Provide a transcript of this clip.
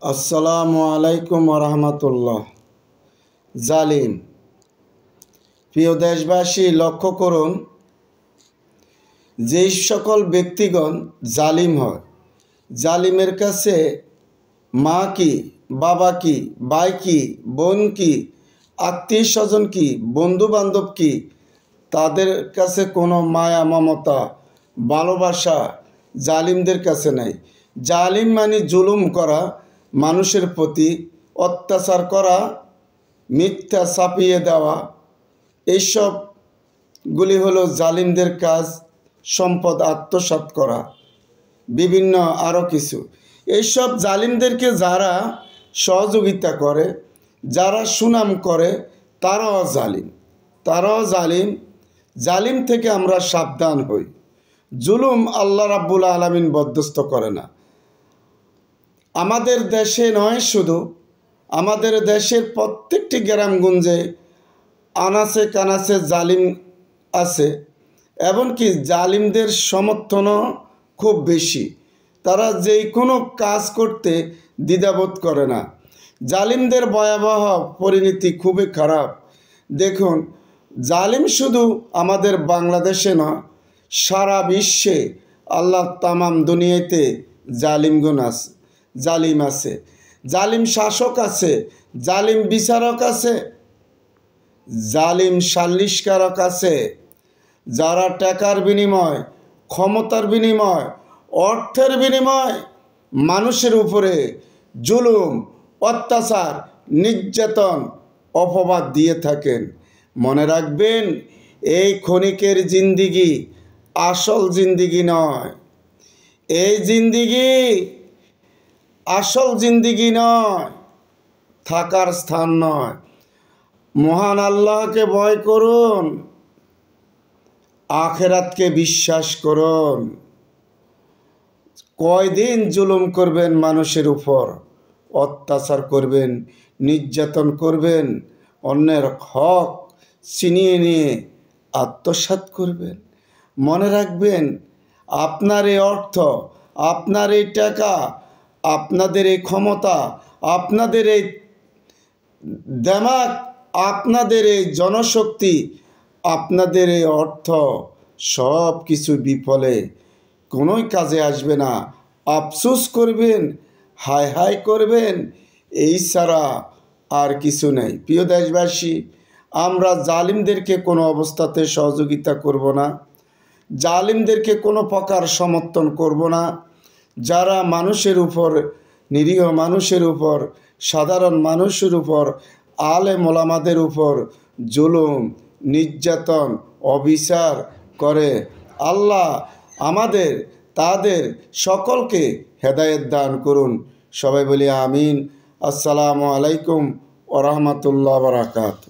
আসসালামু আলাইকুম রহমতুল্লাহ। জালিম। প্রিয় দেশবাসী, লক্ষ্য করুন, যেই সকল ব্যক্তিগণ জালিম হয়, জালিমের কাছে মা কি, বাবা কি, ভাই কি, বোন কি, আত্মীয় স্বজন কি, বন্ধু বান্ধব কি, তাদের কাছে কোনো মায়া মমতা ভালোবাসা জালিমদের কাছে নাই। জালিম মানে জুলুম করা, মানুষের প্রতি অত্যাচার করা, মিথ্যা ছাপিয়ে দেওয়া, এইসবগুলি হলো জালিমদের কাজ। সম্পদ আত্মসাৎ করা, বিভিন্ন আরও কিছু। এইসব জালিমদেরকে যারা সহযোগিতা করে, যারা সুনাম করে, তারাও জালিম। জালিম থেকে আমরা সাবধান হই। জুলুম আল্লাহ রাব্বুল আলামিন বরদাস্ত করে না। আমাদের দেশে নয়, শুধু আমাদের দেশের প্রত্যেকটি গ্রামগঞ্জে আনাচে কানাচে জালিম আছে। এমনকি জালিমদের সমর্থনও খুব বেশি। তারা যেই কোনো কাজ করতে দ্বিধাবোধ করে না। জালিমদের ভয়াবহ পরিণতি খুবই খারাপ। দেখুন, জালিম শুধু আমাদের বাংলাদেশে না, সারা বিশ্বে আল্লাহ তামাম দুনিয়াতে জালিম আছে। জালিম শাসক আছে, জালিম বিচারক আছে, জালিম সালিশকারক আছে, যারা টাকার বিনিময়, ক্ষমতার বিনিময়, অর্থের বিনিময় মানুষের উপরে জুলুম, অত্যাচার, নির্যাতন, অপবাদ দিয়ে থাকেন। মনে রাখবেন, এই ক্ষণিকের জিন্দিগি আসল জিন্দিগি নয়। এই জিন্দিগি আসল জিন্দিগি নয়, থাকার স্থান নয়। মহান আল্লাহকে ভয় করুন, আখেরাতকে বিশ্বাস করুন। কয়দিন জুলুম করবেন মানুষের উপর, অত্যাচার করবেন, নির্যাতন করবেন, অন্যের হক ছিনিয়ে নিয়ে আত্মসাৎ করবেন। মনে রাখবেন, আপনার এই অর্থ, আপনার এই টাকা, আপনাদের এই ক্ষমতা, আপনাদের এই দেমাগ, আপনাদের এই জনশক্তি, আপনাদের এই অর্থ সব কিছু বিফলে কোনোই কাজে আসবে না। আফসোস করবেন, হায় হায় করবেন, এই ছাড়া আর কিছু নেই। প্রিয় দেশবাসী, আমরা জালিমদেরকে কোনো অবস্থাতে সহযোগিতা করব না, জালিমদেরকে কোনো প্রকার সমর্থন করব না। যারা মানুষের উপর, নিরীহ মানুষের উপর, সাধারণ মানুষের উপর, আলেম ওলামাদের উপর জুলুম, নির্যাতন, অবিচার করে, আল্লাহ আমাদের তাদের সকলকে হেদায়েত দান করুন। সবাই বলি আমিন। আসসালামু আলাইকুম ওয়া রাহমাতুল্লাহি ওয়া বারাকাতুহু।